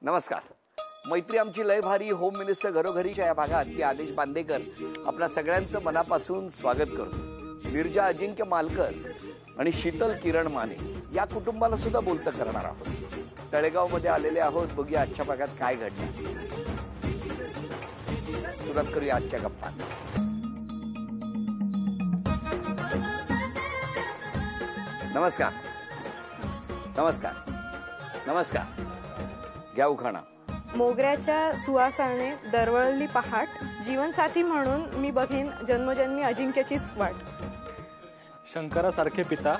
नमस्कार. मैत्री आमची लय भारी होम मिनिस्टर घरोघरीच्या या भागात मी आदेश बांदेकर आपल्या सगळ्यांचं मनापासून स्वागत करतो. नीरजा अजिंक्य मालकर आणि शीतल किरण माने या कुटुंबाला सुद्धा बोलतं करणार आहोत. तळेगाव मध्ये आलेले आहोत. बघूया आजच्या भागात काय घडलं. सुरुवात करूया आजच्या गप्पा. नमस्कार. नमस्कार. नमस्कार. घ्या उखाणा. मोगऱ्याच्या सुवासाने दरवळली पहाट, जीवनसाथी म्हणून मी बघेन जन्मजन्मी अजिंक्यचीच वाट. शंकरासारखे पिता,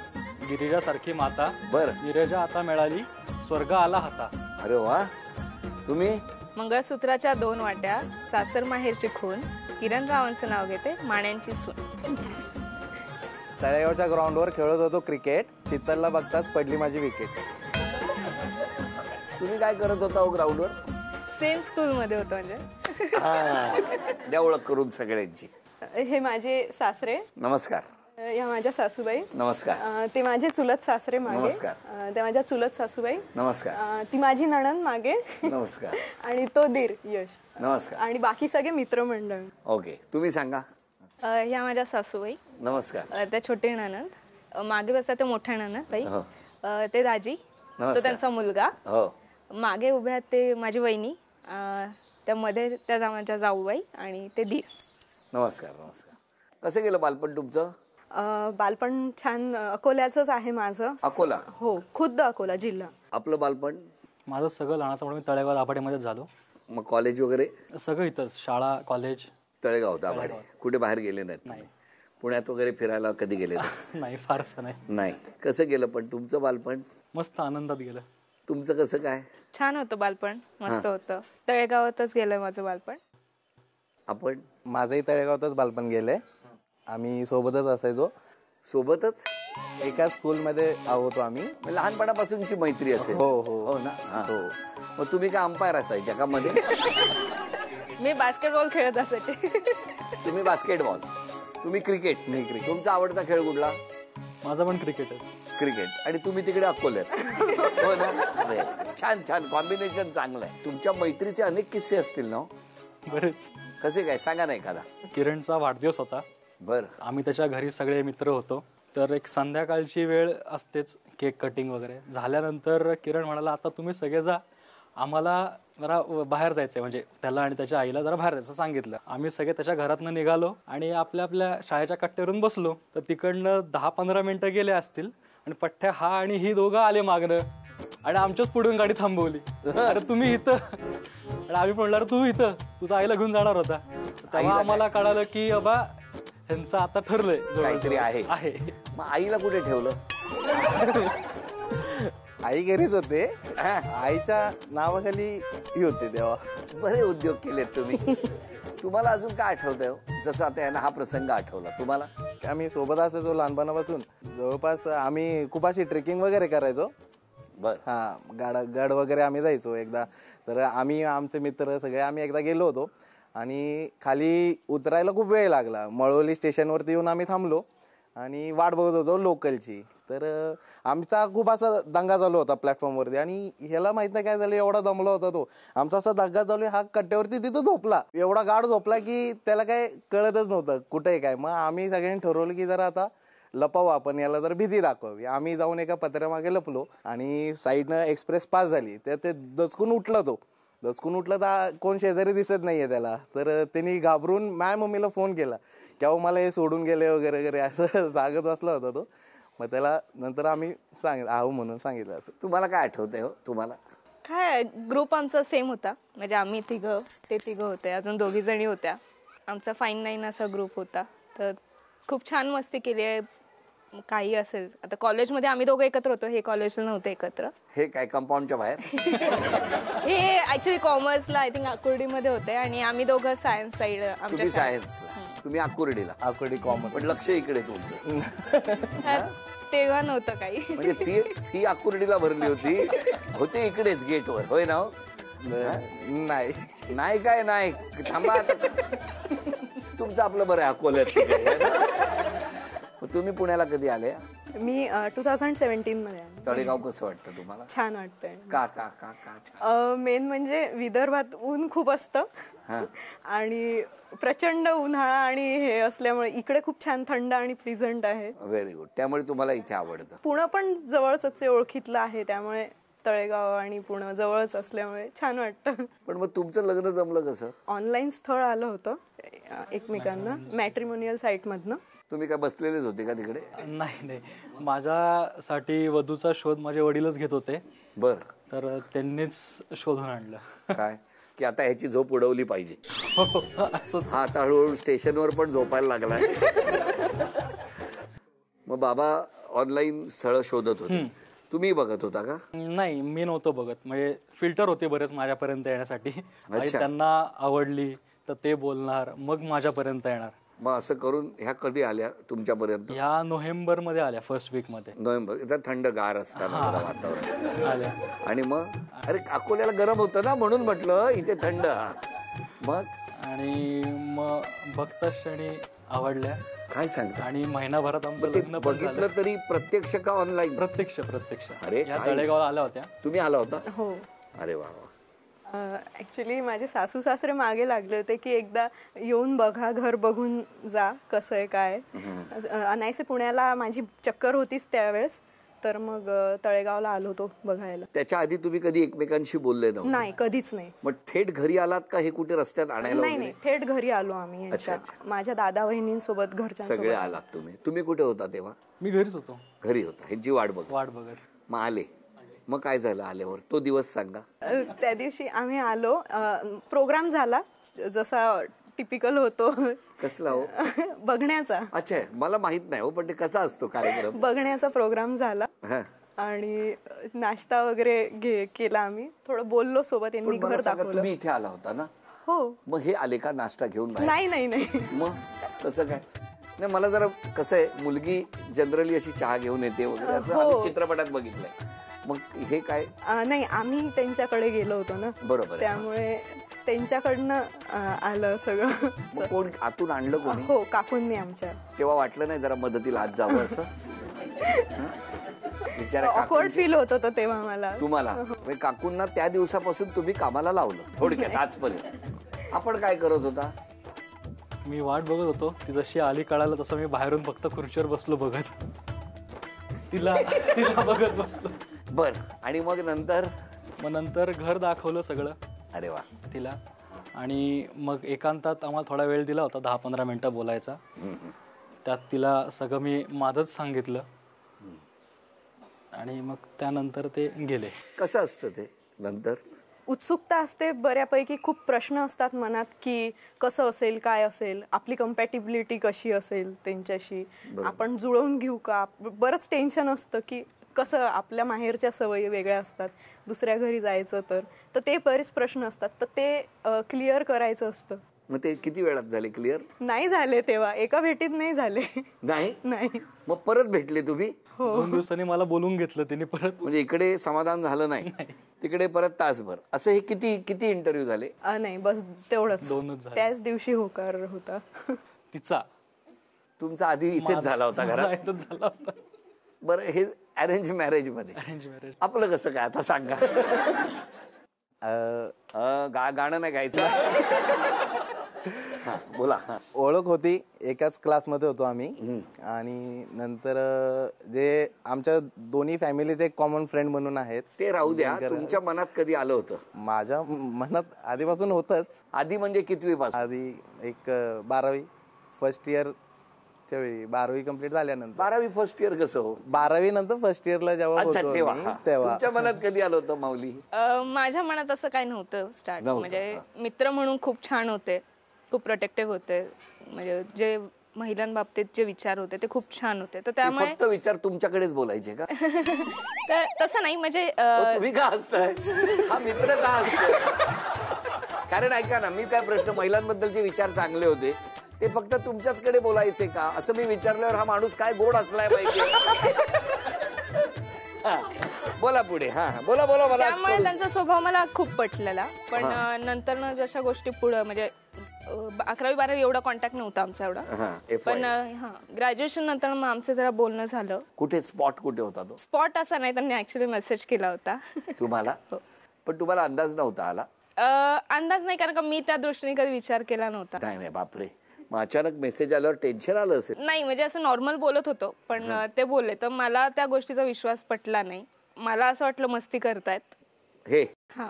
गिरिजासारखी माता, बर गिरिजा आता मिळाली, स्वर्ग आला हाता. अरे वा. तुम्ही? मंगळसूत्राच्या 2 वाट्या, सासर माहेरची खून, किरण रावांचं नाव घेते, माण्यांची सून. तळेगावच्या ग्राउंडवर खेळत होतो क्रिकेट, चित्तलला बघताच पडली माझी विकेट. तुम्ही काय करत होता हो ग्राउंडवर? सेम स्कूल मध्ये होतो. म्हणजे द्या ओळख करून सगळ्यांची. हे माझे सासरे. नमस्कार. या माझ्या सासूबाई. नमस्कार. ते माझे चुलत सासरे मागे. नमस्कार. त्या माझ्या चुलत सासूबाई. नमस्कार. ती माझी नणंद मागे. नमस्कार. आणि तो दीर यश. नमस्कार. आणि बाकी सगळे मित्रमंडळ. ओके. तुम्ही सांगा. ह्या माझ्या सासूबाई. नमस्कार. त्या छोटे ननंद. मागे बसता ते मोठ्या ननंद बाई. ते दाजी. तो त्यांचा मुलगा. हो. मागे उभ्या ते माझी वहिनी. त्यामध्ये त्या माझ्या जाऊबाई आणि ते दीर. नमस्कार. नमस्कार. कसं गेलं बालपण तुमचं? बालपण छान. अकोल्याचंच आहे माझं. अकोला? हो, खुद्द अकोला जिल्हा. आपलं बालपण? माझं सगळं लहानपण मी तळेगाव दाभाडेमध्येच झालो. मग कॉलेज वगैरे? सगळं इथंच, शाळा कॉलेज तळेगाव दाभाडे. कुठे बाहेर गेले नाहीत? नाही. पुण्यात वगैरे फिरायला कधी गेले? नाही, फारसं नाही. नाही. कसं गेलं पण तुमचं बालपण? मस्त आनंदात गेलं. तुमचं कसं काय? छान होतं बालपण. मस्त होतं. तळेगावातच गेलं माझं बालपण. आपण? माझंही तळेगावातच बालपण गेलंय. आम्ही सोबतच असायचो. सोबतच एका स्कूलमध्ये आहोत आम्ही. लहानपणापासूनची मैत्री असेल? हो हो हो ना. हो. मग तुम्ही काय अंपायर असायच्या का मध्ये? मी बास्केटबॉल खेळत असायचे. तुम्ही बास्केटबॉल, तुम्ही क्रिकेट. मी क्रिकेट. तुमचा आवडता खेळ कुठला? माझा पण क्रिकेटच. क्रिकेट. आणि तुम्ही तिकडे अकोल्यात. हो ना. अरे छान छान कॉम्बिनेशन चांगलं आहे. तुमच्या मैत्रीचे अनेक किस्से असतील ना? बरेच. कसे काय सांगा ना एखादा. किरणचा वाढदिवस होता. बरं. आम्ही त्याच्या घरी सगळे मित्र होतो. तर एक संध्याकाळची वेळ असतेच, केक कटिंग वगैरे झाल्यानंतर किरण म्हणाला, आता तुम्ही सगळे जा, आम्हाला जरा बाहेर जायचंय. म्हणजे त्याला आणि त्याच्या आईला जरा बाहेर जायचं सांगितलं. आम्ही सगळे त्याच्या घरातनं निघालो आणि आपल्या आपल्या शाळेच्या कट्ट्यावरून बसलो. तर तिकडनं 10-15 मिनिटं गेले असतील आणि पठ्ठ्या हा आणि ही दोघं आले मागणं आणि आमच्याच पुढून गाडी थांबवली. अरे तुम्ही इथं? आणि आम्ही म्हणणार तू इथं, तुझ्या आईला घेऊन जाणार होता. तेव्हा आम्हाला कळालं की बाबा ह्यांचं आता ठरलंय काहीतरी आहे. मग आईला कुठे ठेवलं? आई घरीच होते. आईच्या नावाखाली होते तेव्हा. बरे उद्योग केलेत तुम्ही. तुम्हाला अजून काय आठवतंय? जसं आता यांना हा प्रसंग आठवला, तुम्हाला? आम्ही सोबत असायचो लहानपणापासून. जवळपास आम्ही खूप अशी ट्रेकिंग वगैरे करायचो. बर. गड वगैरे आम्ही जायचो एकदा. तर आम्ही आमचे मित्र सगळे आम्ही एकदा गेलो होतो आणि खाली उतरायला खूप वेळ लागला. मळवली स्टेशनवरती येऊन आम्ही थांबलो आणि वाट बघत होतो लोकलची. तर आमचा खूप असा दंगा चालू होता प्लॅटफॉर्मवरती आणि ह्याला माहित नाही काय झालं, एवढा दमला होता तो. आमचा असा दंगा चालू, हा कट्ट्यावरती तिथं झोपला. एवढा गाढ झोपला की त्याला काय कळतच नव्हतं कुठे काय. मग आम्ही सगळ्यांनी ठरवलं की जरा आता लपावं आपण, याला जर भीती दाखवावी. आम्ही जाऊन एका पत्र्यामागे लपलो आणि साईडनं एक्सप्रेस पास झाली. तर ते दचकून उठला. तो दचकून उठला तर कोण शेजारी दिसत नाहीये त्याला. तर त्यांनी घाबरून माझ्या मम्मीला फोन केला की अहो मला हे सोडून गेले वगैरे वगैरे असं सांगत बसला होता तो. मग त्याला नंतर आम्ही आहो म्हणून सांगितलं. असं तुम्हाला काय आठवतंय हो? तुम्हाला काय, ग्रुप आमचा सेम होता. म्हणजे आम्ही तिघं, ते तिघं होते, अजून 2 जणी होत्या. आमचा 5-9 असा ग्रुप होता. तर खूप छान मस्ती केली आहे. काही असेल आता कॉलेजमध्ये आम्ही दोघं एकत्र होतो. हे कॉलेजला नव्हते एकत्र. हे काय कंपाऊंडच्या बाहेर? हे ऍक्च्युली कॉमर्सला आय थिंक आकुर्डीमध्ये होते आणि आम्ही दोघं सायन्स साईड. तुम्ही सायन्सला, तुम्ही आकुर्डीला. आकुर्डी कॉमर्स. पण लक्ष इकडे तुमचं. तेव्हा नव्हतं काही. म्हणजे फी आकुर्डीला भरली होती, होते इकडेच गेटवर. होय ना? नाही नाही काय नाही. थांबा आता. तुमचं आपलं बरं आहे अकोल्यात. तुम्ही पुण्याला कधी आले? मी 2017 मध्ये आहे. तळेगाव कसं वाटतं तुम्हाला? छान वाटतंय. का का का का छान? मेन म्हणजे विदर्भात ऊन खूप असतं आणि प्रचंड उन्हाळा आणि हे असल्यामुळे इकडे खूप छान थंड आणि प्लीझंट आहे. Very good. त्यामुळे तुम्हाला इथे आवडतं. पुणे पण जवळच ओळखीतलं आहे, त्यामुळे तळेगाव आणि पुणे जवळच असल्यामुळे छान वाटतं. पण मग तुमचं लग्न जमलं कसं? ऑनलाईन स्थळ आलं होतं एकमेकांना, मॅट्रिमोनियल साईटमधनं. तुम्ही काय बसलेलेच होते का तिकडे? नाही नाही, माझ्यासाठी वधूचा शोध माझे वडीलच घेत होते. बर. तर त्यांनीच शोधून आणलं. काय की आता ह्याची झोप उडवली पाहिजे. असंच. हा आता हळूहळू स्टेशनवर पण झोपायला लागलाय. मग बाबा ऑनलाईन स्थळ शोधत होते, तुम्ही बघत होता का? नाही, मी नव्हतो बघत. म्हणजे फिल्टर होते बरेच माझ्यापर्यंत येण्यासाठी. आणि अच्छा. त्यांना आवडली तर ते बोलणार, मग माझ्यापर्यंत येणार. मग असं करून ह्या कधी आल्या तुमच्यापर्यंत? ह्या नोव्हेंबर मध्ये आल्या, फर्स्ट वीक मध्ये नोव्हेंबर. इथं थंडगार असताना जरा वातावरण. आल्या. आणि मग अरे अकोल्याला गरम होतं ना, म्हणून म्हटलं इथे थंड. मग आणि मग बघता क्षणी आवडल्या. काय सांगता? आणि महिनाभरात आमचं ते लग्न पण झालं. बघितलं तरी प्रत्यक्ष का ऑनलाईन? प्रत्यक्ष. अरे या काय? तळेगावला आल्या होत्या. तुम्ही आला होता? हो. अरे वा वा. ऍक्च्युली माझे सासू सासरे मागे लागले होते की एकदा येऊन बघा, घर बघून जा कसं आहे काय. अनायसे पुण्याला माझी चक्कर होतीच त्यावेळेस, तर मग तळेगावला आलो होतो बघायला. त्याच्या आधी तुम्ही कधी एकमेकांशी बोलले नव्हते? नाही, कधीच नाही. मग थेट घरी आलात का हे कुठे रस्त्यात आणायला नाही वगैरे? नाही, थेट घरी आलो आम्ही यांच्या, माझ्या दादा वहिनींसोबत, घरच्या सगळे आलात तुम्ही. तुम्ही कुठे होता तेव्हा? मी घरीच होतो, घरी होता. ह्याची वाट बघ. वाट बघत. मग आले. मग काय झालं आल्यावर? तो दिवस सांगा. त्या दिवशी आम्ही आलो, प्रोग्राम झाला जसा टिपिकल होतो. कसला हो? बघण्याचा. अच्छा, मला माहित नाही हो, पण ते कसा असतो कार्यक्रम? बघण्याचा प्रोग्राम झाला हा. आणि नाश्ता वगैरे केला. आम्ही थोडं बोललो सोबत, यांनी पण मला घर सांगा, दाखवलं. तुम्ही इथे आला होता ना? हो. मग हे आले का नाश्ता घेऊन बाहेर? नाही नाही नाही. मग कसं काय? नाही, मला जरा कसं आहे, मुलगी जनरली अशी चहा घेऊन येते वगैरे असं आम्ही चित्रपटात बघितलंय. मग हे काय? नाही, आम्ही त्यांच्याकडे गेलो होतो ना, बरोबर आहे. त्यामुळे त्यांच्याकडनं आलं सगळं. मग कोण आतून आणलं कोणी? हो, काकूंनी आमच्या. तेव्हा वाटलं नाही जरा मदतीला हात जावं असं? बिचाऱ्या ऑकवर्ड फील होत होतं तेव्हा मला. तुम्हाला म्हणजे काकूंना त्या दिवसापासून तुम्ही कामाला लावलं थोडक्यात आजपर्यंत. आपण काय करत होता? मी वाट बघत होतो. ती जशी आली कळालं तसं मी बाहेरून फक्त खुर्चीवर बसलो बघत. तिला बघत बसलो. बर. आणि मग नंतर घर दाखवलं सगळं. अरे वा. तिला. आणि मग एकांतात आम्हाला थोडा वेळ दिला होता, 10-15 मिनिटं बोलायचा. त्यात तिला सगळं मी माझंच सांगितलं. आणि मग त्यानंतर ते गेले. कसं असतं ते नंतर? उत्सुकता असते बऱ्यापैकी, खूप प्रश्न असतात मनात की कसं असेल, काय असेल, आपली कम्पॅटिबिलिटी कशी असेल त्यांच्याशी, आपण जुळवून घेऊ का. बरंच टेन्शन असतं की कसं, आपल्या माहेरच्या सवयी वेगळ्या असतात, दुसऱ्या घरी जायचं तर ते बरेच प्रश्न असतात, तर ते क्लिअर करायचं असतं. मग ते किती वेळात झाले क्लिअर? नाही झाले तेव्हा, एका भेटीत नाही झाले. नाही नाही. मग परत भेटले तुम्ही? 2 दिवसांनी मला बोलून घेतलं तिने परत. म्हणजे इकडे समाधान झालं नाही, तिकडे परत तासभर. असं हे किती इंटरव्ह्यू झाले? नाही, बस तेवढंच. 2च झाले. त्याच दिवशी होकार होता तिचा. तुमचा आधी इथेच झाला होता घरात? इथंच झाला होता. बरं, हे अरेंज मॅरेज मध्ये. Arrange marriage. आपलं कसं काय आता सांगा. गाणं नाही गायचं. हा, बोला. ओळख होती, एकाच क्लासमध्ये होतो आम्ही. आणि नंतर जे आमच्या दोन्ही फॅमिलीचे एक कॉमन फ्रेंड म्हणून आहेत. ते राहू द्या. तुमच्या मनात कधी आलं होतं? माझ्या मनात आधीपासून होतच. आधी म्हणजे कितवी पासून? आधी एक 12वी फर्स्ट इयरच्या वेळी, 12वी कम्प्लीट झाल्यानंतर. 12वी फर्स्ट इयर कसं हो? 12वी नंतर फर्स्ट इयरला जेव्हा होतो तेव्हा तुमच्या मनात कधी आलं होतं माऊली? माझ्या मनात असं काही नव्हतं स्टार्ट. नव्हतं. म्हणजे मित्र म्हणून खूप छान होते, खूप प्रोटेक्टिव्ह होते. म्हणजे जे महिलांबाबतीत जे विचार होते ते खूप छान होते. तर त्यामुळे फक्त विचार तुमच्याकडेच बोलायचे का? तर तसं नाही, म्हणजे तुम्ही का हसताय? हा मित्र का हसतोय? कारण ऐका ना, मी काय प्रश्न, महिलांबद्दलचे विचार चांगले होते, ते फक्त तुमच्याचकडे बोलायचे का असं मी विचारल्यावर हा माणूस काय गोड हसलाय पाहिजे. बोला पुढे. हा, बोला बोला. मला त्यामुळे त्यांचा स्वभाव मला खूप पटलेला. पण नंतर जशा गोष्टी पुढे म्हणजे 11वी-12वी एवढा कॉन्टॅक्ट नव्हता आमचा एवढा. FY. पण ग्रॅज्युएशन नंतर मग आमचं जरा बोलणं झालं. कुठे स्पॉट कुठे होता तो स्पॉट असा नाही, त्यांनी ऍक्च्युली मेसेज केला होता. तुम्हाला? पण तुम्हाला अंदाज नव्हता आला? अंदाज नाही, कारण का मी त्या दृष्टीने कधी विचार केला नव्हता. नाही बापरे, मग अचानक मेसेज आल्यावर टेन्शन आलं असेल? नाही, म्हणजे असं नॉर्मल बोलत होतो, पण ते बोलले तर मला त्या गोष्टीचा विश्वास पटला नाही. मला असं वाटलं मस्ती करतायत हे. हा.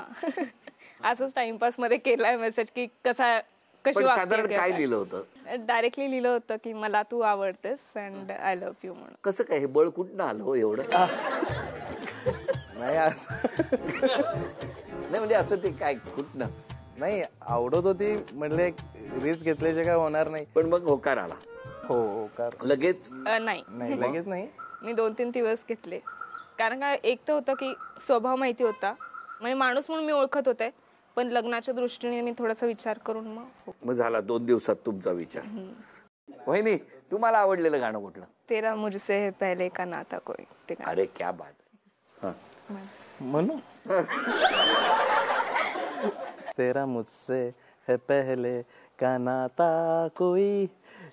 असंच टाइमपास मध्ये केलाय मेसेज की कशी पण साधारण काय लिहिलं होतं? डायरेक्टली लिहिलं होतं की मला तू आवडतेस अँड आय लव्ह यू म्हणून. कसं काय हे बळ कुठनं आलं हो एवढं? नाही नाही म्हणजे असं ते काय कुठनं? नाही, आवडत होती म्हणले रिस्क घेतल्याचे काय होणार नाही. पण मग होकार आला? हो होकार लगेच नाही, लगेच नाही. मी 2-3 दिवस घेतले, कारण का एक तर होतं की स्वभाव माहिती होता, म्हणजे माणूस म्हणून मी ओळखत होते, पण लग्नाच्या दृष्टीने मी थोडासा विचार करून मग झाला 2 दिवसात तुमचा विचार. वहिनी, तुम्हाला आवडलेलं गाणं कुठलं? तेरा मुझसे है पहले का नाता कोई. ते गाणं. अरे क्या बात है. म्हणू तेरा मुझसे है पहले का नाता कोई,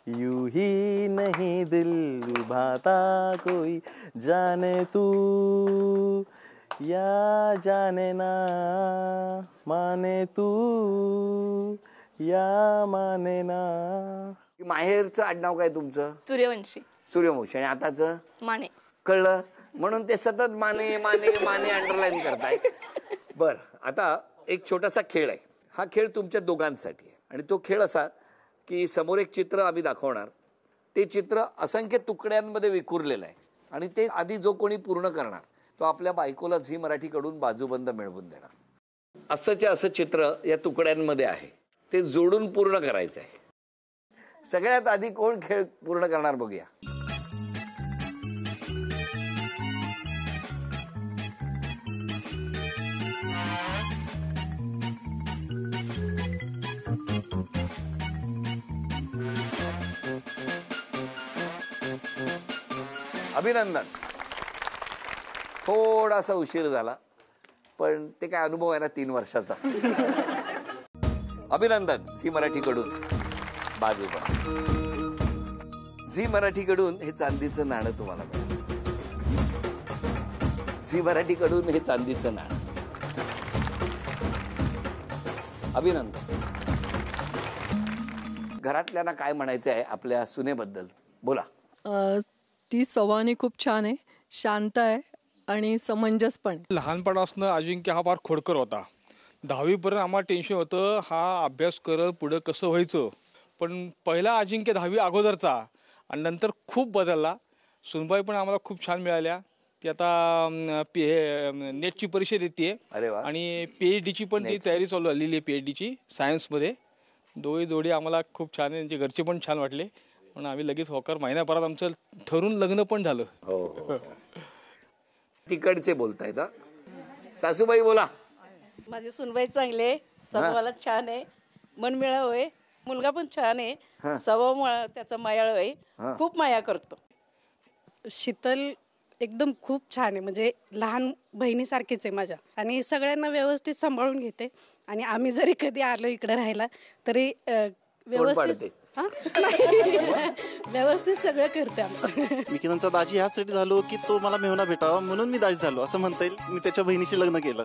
यूं ही नहीं दिल लुभाता कोई, जाने तू या जाने ना, माने तू या माने ना. माहेरचं आडनाव काय तुमचं? सूर्यवंशी. सूर्यवंशी. आणि आताचं? माने. कळलं, म्हणून ते सतत माने माने माने अंडरलाईन करताय. बर, आता एक छोटासा खेळ आहे. हा खेळ तुमच्या दोघांसाठी आहे, आणि तो खेळ असा की समोर एक चित्र आम्ही दाखवणार, ते चित्र असंख्य तुकड्यांमध्ये विखुरलेलं आहे, आणि ते आधी जो कोणी पूर्ण करणार तो आपल्या बायकोला झी मराठीकडून बाजूबंद मिळवून देणार. असंच्या असं चित्र या तुकड्यांमध्ये आहे, ते जोडून पूर्ण करायचं आहे. सगळ्यात आधी कोण खेळ पूर्ण करणार बघूया. अभिनंदन. थोडासा उशीर झाला, पण ते काय अनुभव आहे ना 3 वर्षाचा. अभिनंदन. झी मराठीकडून बाजूबंद. झी मराठीकडून हे चांदीचं नाणं तुम्हाला मिळालं. झी मराठीकडून हे चांदीचं नाणं. अभिनंदन. घरातल्यांना काय म्हणायचं आहे आपल्या सुनेबद्दल? बोला. ती स्वभावाने खूप छान आहे, शांत आहे आणि समंजस पण. लहानपणापासून अजिंक्य हा फार खोडकर होता. 10वीपर्यंत आम्हाला टेन्शन होतं, हा अभ्यास करत पुढं कसं व्हायचं. पण पहिला अजिंक्य 10वी अगोदरचा, आणि नंतर खूप बदलला. सुनबाई पण आम्हाला खूप छान मिळाल्या. ती आता नेटची परीक्षा देते, आणि PhDची पण ती तयारी चालू झालेली आहे, PhDची सायन्समध्ये. दोघी जोडी आम्हाला खूप छान आहे, त्यांचे घरचे पण छान वाटले, म्हणून आम्ही लगेच होकार महिन्याभरात आमचं ठरून लग्न पण झालं. हो. तिकडचे बोलतायत. सासूबाई बोला. माझी सुनबाई चांगले, स्वभावाला छान आहे, मनमिळाऊ आहे, मुलगा पण छान आहे, स्वभाव त्याचा मायाळू आहे, खूप माया करतो. शीतल एकदम खूप छान आहे, म्हणजे लहान बहिणीसारखीच आहे माझ्या, आणि सगळ्यांना व्यवस्थित सांभाळून घेते. आणि आम्ही जरी कधी आलो इकडे राहायला तरी व्यवस्थित व्यवस्थित सगळं करते. मी किरणचा दाजी ह्यासाठी झालो की तो मला मेहुणा भेटावा म्हणून मी दाजी झालो असं म्हणता येईल. मी त्याच्या बहिणीशी लग्न केलं.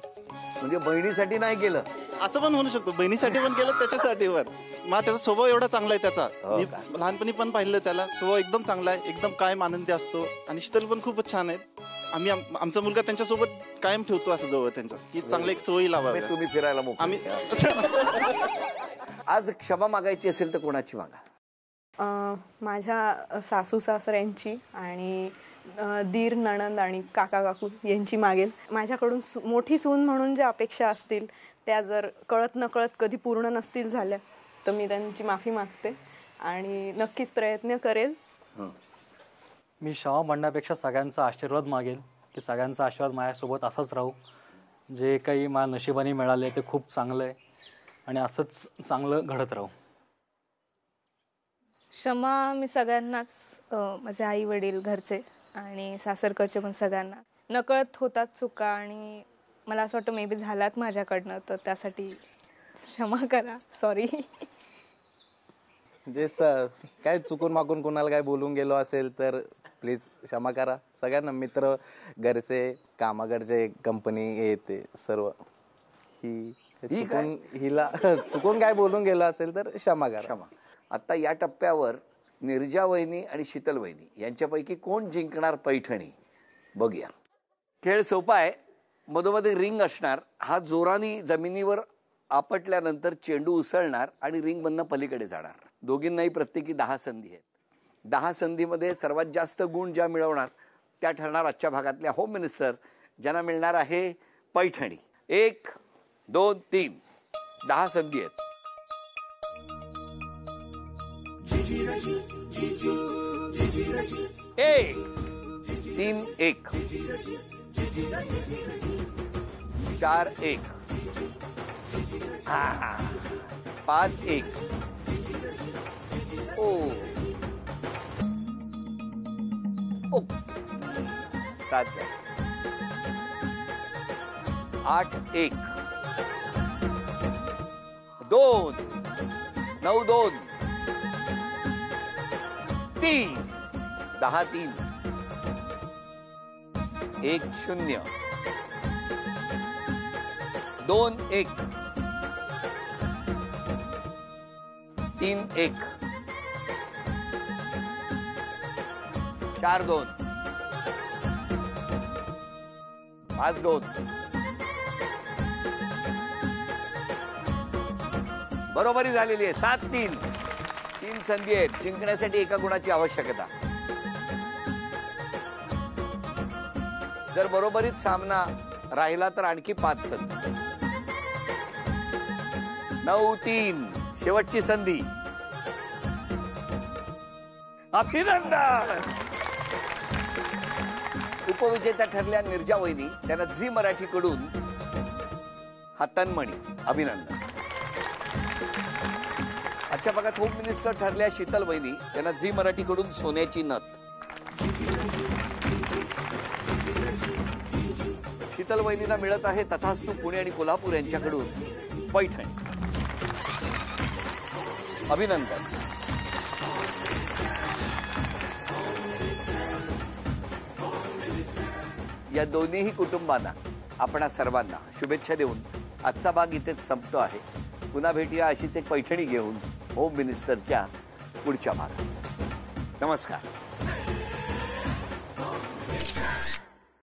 म्हणजे बहिणीसाठी नाही केलं असं पण म्हणू शकतो, बहिणीसाठी पण केलं, त्याच्यासाठी पण. मग त्याचा स्वभाव एवढा चांगला आहे त्याचा, मी लहानपणी पण पाहिलं त्याला, स्वभाव एकदम चांगला आहे, एकदम कायम आनंदी असतो. आणि शीतल पण खूपच छान आहेत. आम्ही आमचा मुलगा त्यांच्यासोबत कायम ठेवतो असं जवळ त्यांच्या, की चांगलं एक सवयी लावावी. तुम्ही फिरायला आम्ही. आज क्षमा मागायची असेल तर कोणाची मागा? माझ्या सासू सासऱ्यांची आणि दीर नणंद आणि काका काकू यांची मागेल. माझ्याकडून मोठी सून म्हणून ज्या अपेक्षा असतील त्या जर कळत नकळत कधी पूर्ण नसतील झाल्या तर मी त्यांची माफी मागते आणि नक्कीच प्रयत्न करेल. मी क्षमा म्हणण्यापेक्षा सगळ्यांचा आशीर्वाद मागेल की सगळ्यांचा आशीर्वाद माझ्यासोबत असाच राहू. जे काही माझ्या नशिबाने मिळाले ते खूप चांगलं आहे आणि असंच चांगलं घडत राहू. क्षमा मी सगळ्यांनाच, माझे आई वडील घरचे आणि सासरकडचे पण सगळ्यांना. नकळत होतात चुका आणि मला असं वाटतं मे बी झाल्यात माझ्याकडनं, तर त्यासाठी क्षमा करा. सॉरी. म्हणजे काय चुकून माकून कुणाला काय बोलून गेलो असेल तर प्लीज क्षमा करा. सगळ्यांना मित्र, घरचे, कामाकडचे, कंपनी हे ते सर्व हिला चुकून काय बोलून गेलो असेल तर क्षमा करा. क्षमा. आता या टप्प्यावर निर्जा वहिनी आणि शीतल वहिनी यांच्यापैकी कोण जिंकणार पैठणी बघूया. खेळ सोपा आहे. मधोमध रिंग असणार. हा जोराने जमिनीवर आपटल्यानंतर चेंडू उसळणार आणि रिंगमधनं पलीकडे जाणार. दोघींनाही प्रत्येकी 10 संधी आहेत. 10 संधीमध्ये सर्वात जास्त गुण ज्या मिळवणार त्या ठरणार आजच्या भागातल्या होम मिनिस्टर, ज्यांना मिळणार आहे पैठणी. 1, 2, 3 10 संधी आहेत. 1 3 1 4 1 5 1 ओ 7 8 1 2 9 2 3 10 3 1 0 2 1 3 1 4 2 5 2 बरोबरी झालेली आहे. 7 3 3 संधी आहेत. जिंकण्यासाठी एका गुणाची आवश्यकता. जर बरोबरीत सामना राहिला तर आणखी 5 संधी. 9 3 शेवटची संधी. अभिनंदन. उपविजेत्या ठरल्या निर्जा वहिनी. त्यांना झी मराठी कडून हा तन्मणी. अभिनंदन. आजच्या भागात होम मिनिस्टर ठरल्या शीतल वहिनी. त्यांना झी मराठी कडून सोन्याची नथ. शीतल वहिनीला मिळत आहे तथास्तु पुणे आणि कोल्हापूर यांच्याकडून पैठणी. अभिनंदन. या दोन्हीही कुटुंबांना आपणा सर्वांना शुभेच्छा देऊन आजचा भाग इथेच संपतो आहे. पुन्हा भेटूया अशीच एक पैठणी घेऊन होम मिनिस्टरच्या पुढच्या भागात. नमस्कार.